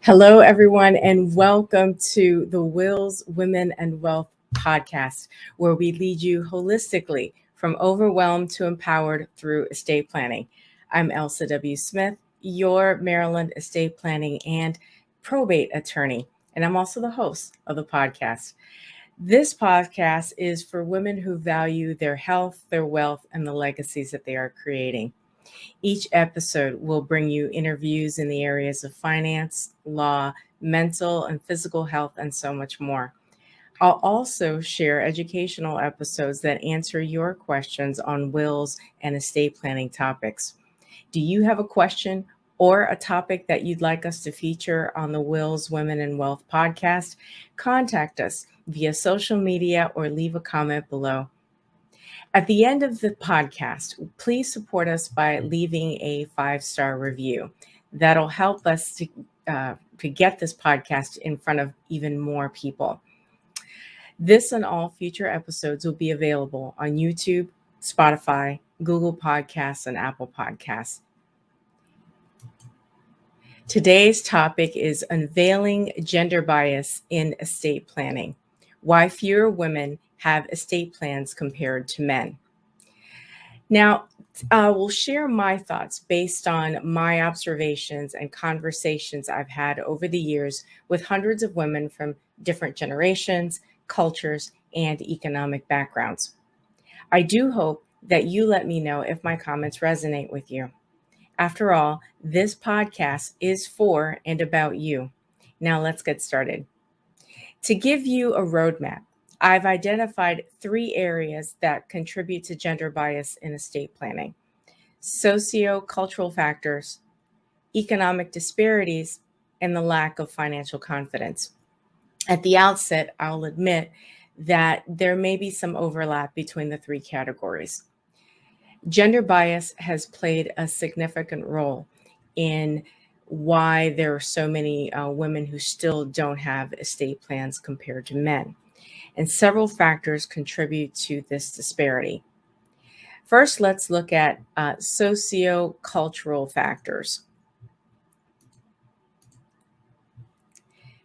Hello, everyone, and welcome to the Wills, Women, and Wealth podcast, where we lead you holistically from overwhelmed to empowered through estate planning. I'm Elsa W. Smith, your Maryland estate planning and probate attorney, and I'm also the host of the podcast. This podcast is for women who value their health, their wealth, and the legacies that they are creating. Each episode will bring you interviews in the areas of finance, law, mental and physical health, and so much more. I'll also share educational episodes that answer your questions on wills and estate planning topics. Do you have a question or a topic that you'd like us to feature on the Wills, Women, and Wealth podcast? Contact us via social media or leave a comment below. At the end of the podcast, please support us by leaving a 5-star review. That'll help us to get this podcast in front of even more people. This and all future episodes will be available on YouTube, Spotify, Google Podcasts, and Apple Podcasts. Today's topic is Unveiling Gender Bias in Estate Planning: Why Fewer Women Have Estate Plans Compared to Men. Now, I will share my thoughts based on my observations and conversations I've had over the years with hundreds of women from different generations, cultures, and economic backgrounds. I do hope that you let me know if my comments resonate with you. After all, this podcast is for and about you. Now let's get started. To give you a roadmap, I've identified 3 areas that contribute to gender bias in estate planning: socio-cultural factors, economic disparities, and the lack of financial confidence. At the outset, I'll admit that there may be some overlap between the 3 categories. Gender bias has played a significant role in why there are so many women who still don't have estate plans compared to men. And several factors contribute to this disparity. First, let's look at socio-cultural factors.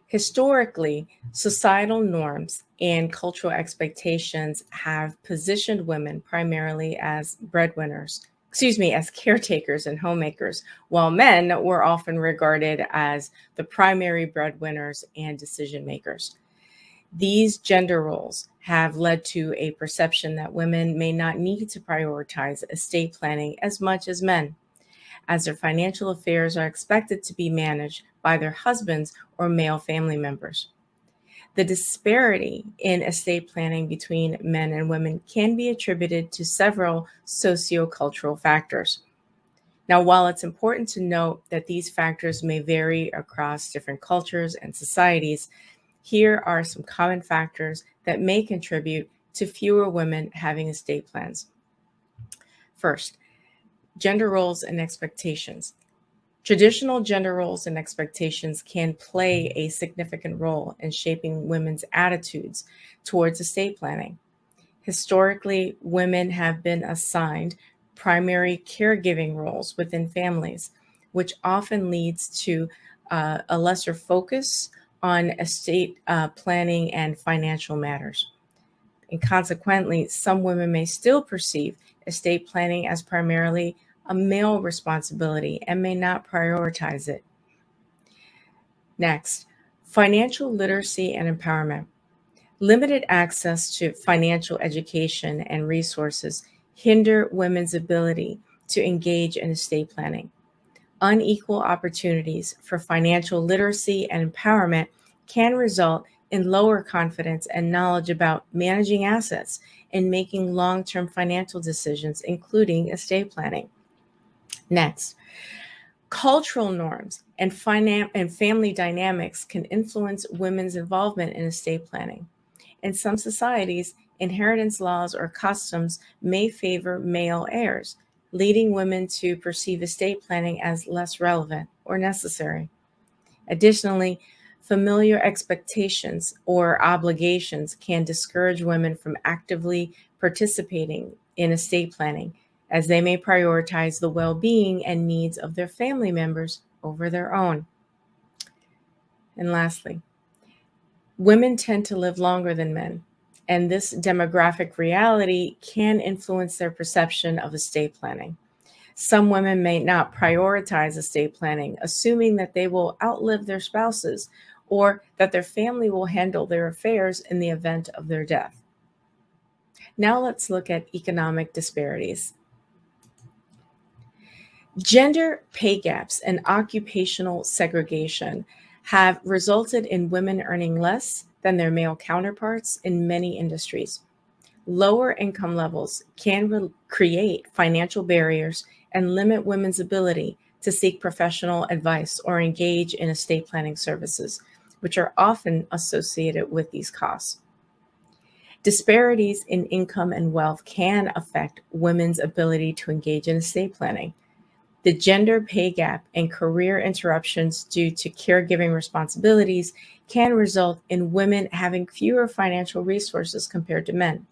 Historically, societal norms and cultural expectations have positioned women primarily as as caretakers and homemakers, while men were often regarded as the primary breadwinners and decision makers. These gender roles have led to a perception that women may not need to prioritize estate planning as much as men, as their financial affairs are expected to be managed by their husbands or male family members. The disparity in estate planning between men and women can be attributed to several sociocultural factors. Now, while it's important to note that these factors may vary across different cultures and societies, here are some common factors that may contribute to fewer women having estate plans. First, gender roles and expectations. Traditional gender roles and expectations can play a significant role in shaping women's attitudes towards estate planning. Historically, women have been assigned primary caregiving roles within families, which often leads to a lesser focus on estate planning and financial matters. And consequently, some women may still perceive estate planning as primarily a male responsibility and may not prioritize it. Next, financial literacy and empowerment. Limited access to financial education and resources hinder women's ability to engage in estate planning. Unequal opportunities for financial literacy and empowerment can result in lower confidence and knowledge about managing assets and making long-term financial decisions, including estate planning. Next, cultural norms and family dynamics can influence women's involvement in estate planning. In some societies, inheritance laws or customs may favor male heirs, leading women to perceive estate planning as less relevant or necessary. Additionally, familiar expectations or obligations can discourage women from actively participating in estate planning, as they may prioritize the well being and needs of their family members over their own. And lastly, women tend to live longer than men, and this demographic reality can influence their perception of estate planning. Some women may not prioritize estate planning, assuming that they will outlive their spouses or that their family will handle their affairs in the event of their death. Now let's look at economic disparities. Gender pay gaps and occupational segregation have resulted in women earning less than their male counterparts in many industries. Lower income levels can create financial barriers and limit women's ability to seek professional advice or engage in estate planning services, which are often associated with these costs. Disparities in income and wealth can affect women's ability to engage in estate planning. The gender pay gap and career interruptions due to caregiving responsibilities can result in women having fewer financial resources compared to men.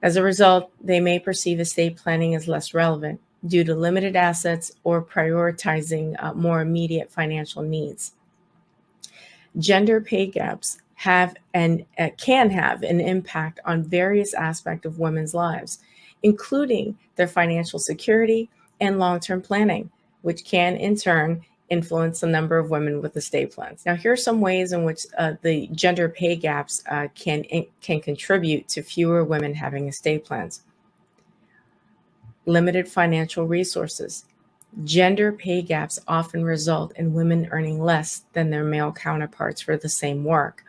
As a result, they may perceive estate planning as less relevant due to limited assets or prioritizing more immediate financial needs. Gender pay gaps have and can have an impact on various aspects of women's lives, including their financial security and long-term planning, which can in turn influence the number of women with estate plans. Now, here are some ways in which the gender pay gaps can contribute to fewer women having estate plans. Limited financial resources. Gender pay gaps often result in women earning less than their male counterparts for the same work.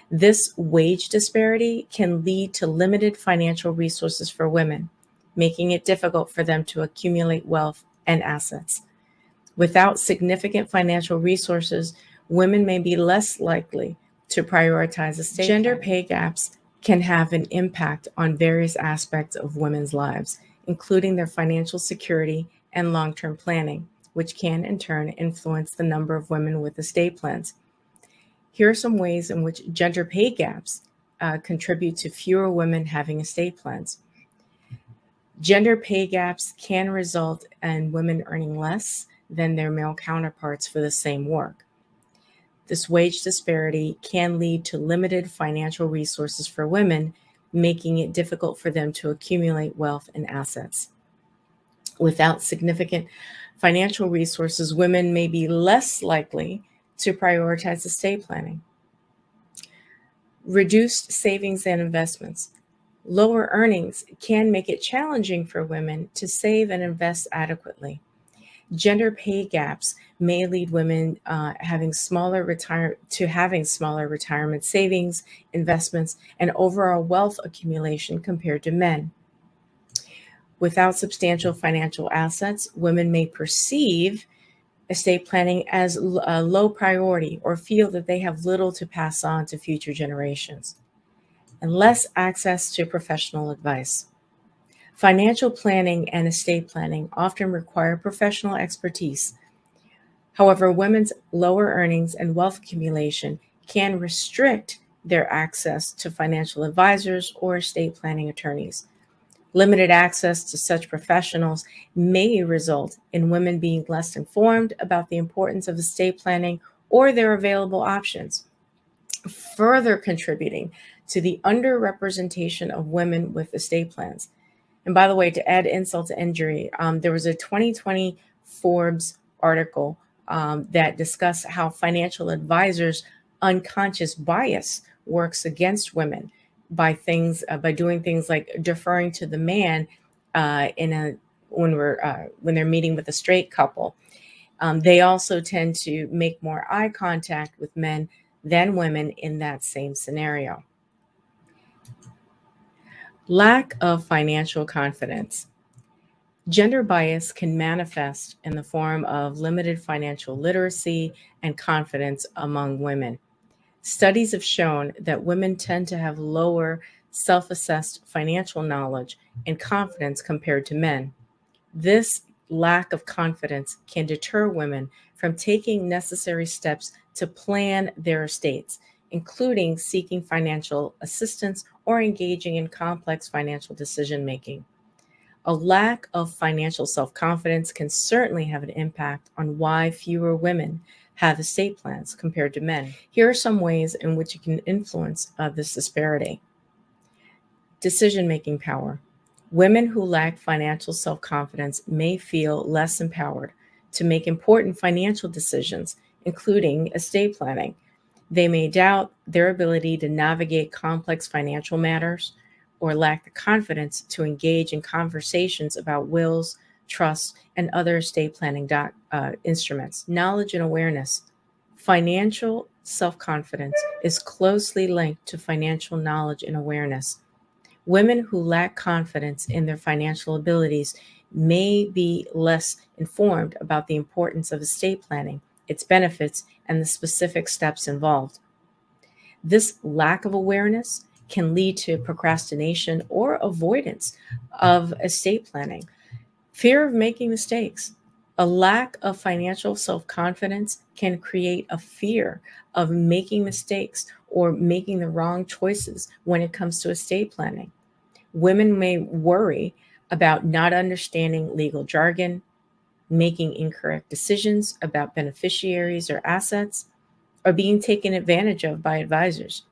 This wage disparity can lead to limited financial resources for women, making it difficult for them to accumulate wealth and assets. Without significant financial resources, women may be less likely to prioritize estate planning. Gender pay gaps can have an impact on various aspects of women's lives, including their financial security and long-term planning, which can in turn influence the number of women with estate plans. Here are some ways in which gender pay gaps contribute to fewer women having estate plans. Gender pay gaps can result in women earning less than their male counterparts for the same work. This wage disparity can lead to limited financial resources for women, making it difficult for them to accumulate wealth and assets. Without significant financial resources, women may be less likely to prioritize estate planning. Reduced savings and investments. Lower earnings can make it challenging for women to save and invest adequately. Gender pay gaps may lead women having smaller retirement savings, investments, and overall wealth accumulation compared to men. Without substantial financial assets, women may perceive estate planning as a low priority or feel that they have little to pass on to future generations, and less access to professional advice. Financial planning and estate planning often require professional expertise. However, women's lower earnings and wealth accumulation can restrict their access to financial advisors or estate planning attorneys. Limited access to such professionals may result in women being less informed about the importance of estate planning or their available options, further contributing to the underrepresentation of women with estate plans. And by the way, to add insult to injury, there was a 2020 Forbes article that discussed how financial advisors' unconscious bias works against women by doing things like deferring to the man when they're meeting with a straight couple. They also tend to make more eye contact with men than women in that same scenario. Lack of financial confidence. Gender bias can manifest in the form of limited financial literacy and confidence among women. Studies have shown that women tend to have lower self-assessed financial knowledge and confidence compared to men. This lack of confidence can deter women from taking necessary steps to plan their estates, including seeking financial assistance or engaging in complex financial decision making. A lack of financial self confidence can certainly have an impact on why fewer women have estate plans compared to men. Here are some ways in which it can influence this disparity. Decision making power. Women who lack financial self confidence may feel less empowered to make important financial decisions, including estate planning. They may doubt their ability to navigate complex financial matters or lack the confidence to engage in conversations about wills, trusts, and other estate planning instruments. Knowledge and awareness. Financial self confidence is closely linked to financial knowledge and awareness. Women who lack confidence in their financial abilities may be less informed about the importance of estate planning, its benefits, and the specific steps involved. This lack of awareness can lead to procrastination or avoidance of estate planning. Fear of making mistakes. A lack of financial self confidence can create a fear of making mistakes or making the wrong choices when it comes to estate planning. Women may worry about not understanding legal jargon, making incorrect decisions about beneficiaries or assets, or being taken advantage of by advisors.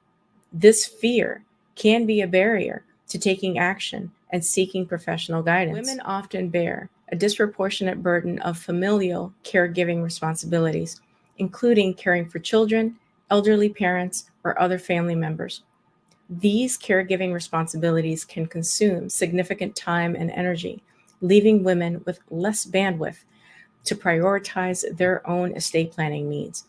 This fear can be a barrier to taking action and seeking professional guidance. Women often bear a disproportionate burden of familial caregiving responsibilities, including caring for children, elderly parents, or other family members. These caregiving responsibilities can consume significant time and energy, leaving women with less bandwidth to prioritize their own estate planning needs.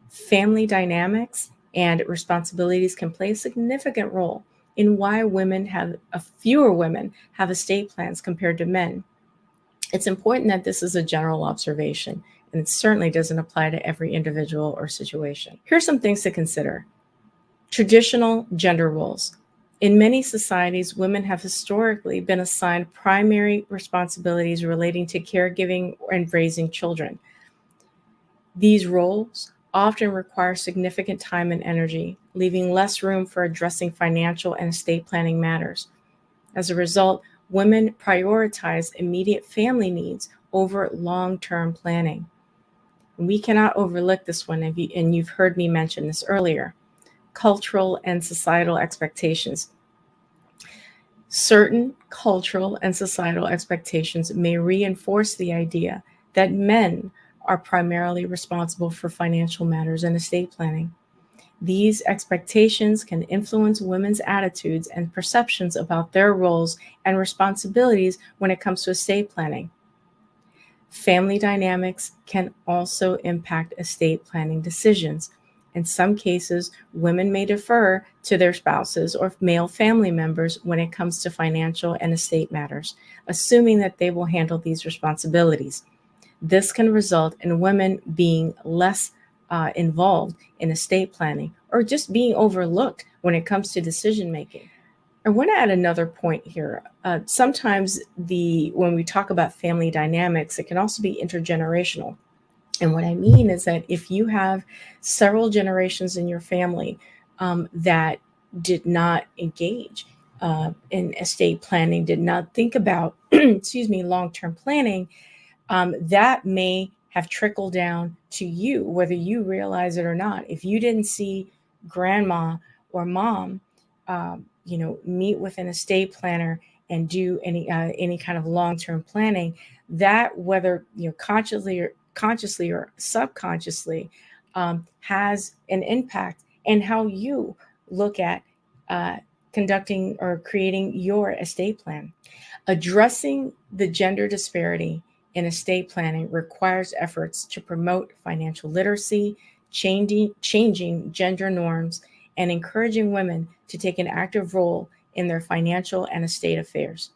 Family dynamics and responsibilities can play a significant role in why fewer women have estate plans compared to men. It's important that this is a general observation, and it certainly doesn't apply to every individual or situation. Here's some things to consider. Traditional gender roles. In many societies, women have historically been assigned primary responsibilities relating to caregiving and raising children. These roles often require significant time and energy, leaving less room for addressing financial and estate planning matters. As a result, women prioritize immediate family needs over long-term planning. We cannot overlook this one, and you've heard me mention this earlier. Cultural and societal expectations. Certain cultural and societal expectations may reinforce the idea that men are primarily responsible for financial matters and estate planning. These expectations can influence women's attitudes and perceptions about their roles and responsibilities when it comes to estate planning. Family dynamics can also impact estate planning decisions. In some cases, women may defer to their spouses or male family members when it comes to financial and estate matters, assuming that they will handle these responsibilities. This can result in women being less involved in estate planning or just being overlooked when it comes to decision making. I want to add another point here. Sometimes when we talk about family dynamics, it can also be intergenerational. And what I mean is that if you have several generations in your family that did not engage in estate planning, did not think about, long-term planning, that may have trickled down to you, whether you realize it or not. If you didn't see grandma or mom, meet with an estate planner and do any kind of long-term planning, that whether consciously or subconsciously, has an impact in how you look at conducting or creating your estate plan. Addressing the gender disparity in estate planning requires efforts to promote financial literacy, changing gender norms, and encouraging women to take an active role in their financial and estate affairs.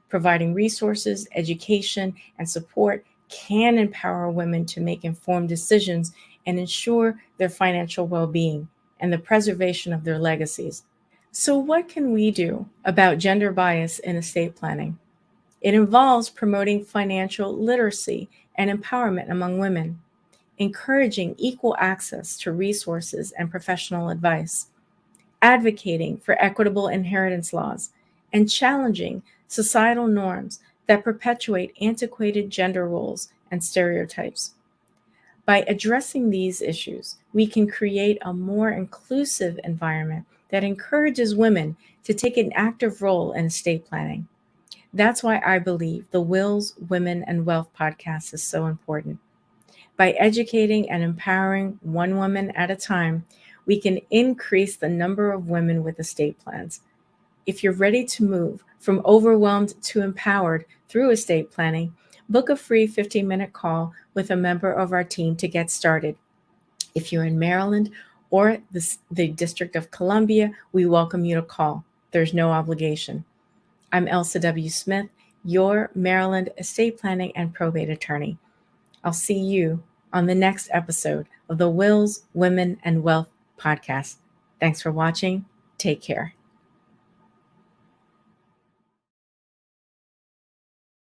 Providing resources, education, and support can empower women to make informed decisions and ensure their financial well-being and the preservation of their legacies. So what can we do about gender bias in estate planning? It involves promoting financial literacy and empowerment among women, encouraging equal access to resources and professional advice, advocating for equitable inheritance laws, and challenging societal norms that perpetuate antiquated gender roles and stereotypes. By addressing these issues, we can create a more inclusive environment that encourages women to take an active role in estate planning. That's why I believe the Wills, Women, and Wealth podcast is so important. By educating and empowering one woman at a time, we can increase the number of women with estate plans. If you're ready to move from overwhelmed to empowered through estate planning, book a free 15-minute call with a member of our team to get started. If you're in Maryland or the District of Columbia, we welcome you to call. There's no obligation. I'm Elsa W. Smith, your Maryland estate planning and probate attorney. I'll see you on the next episode of the Wills, Women, and Wealth podcast. Thanks for watching. Take care.